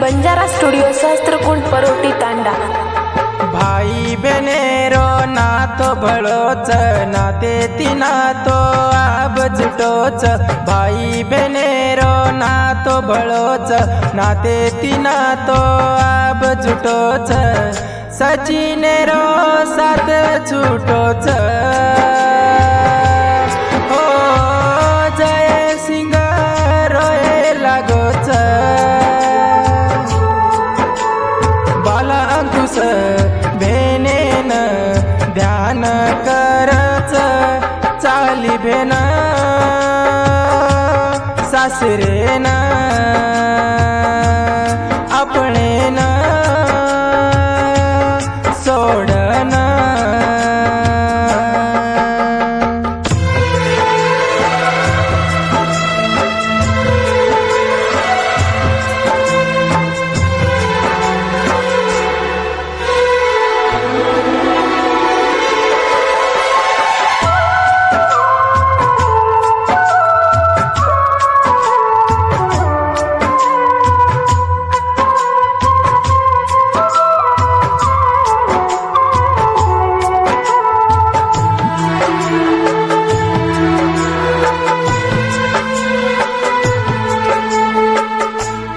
Banjara studio Sahastrakund परोटी तांडा। भाई बनेरो नातो भळोच नाते तिनातो आब जुटोच। भाई बनेरो नातो भळोच नाते तिनातो आब जुटोच। सचिनेरो साथ छुटोच। हो जय सिंग रोए लागोच। बाला अंकुश भेनेन ध्यान करच चाली भेन सासरेन आपणेन सोडन।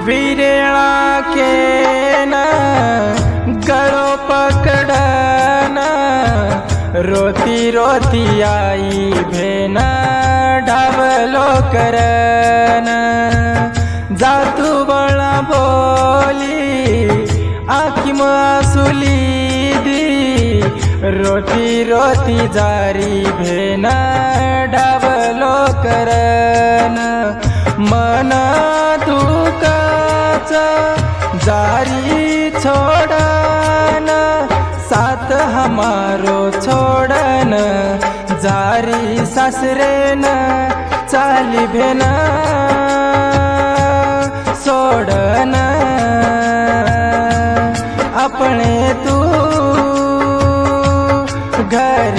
वीरेला के न गलो पकड़न रोती रोती आई भेन ढाबलो करन। जातू बळा बोली आखी मासुली दी रोती रोती जारी भेन ढाबलो करन। मन दुःखाच जारी छोड़न साथ हमारो छोड़न। जारी सासरेन चाली भेन सोड़न। अपने तू घर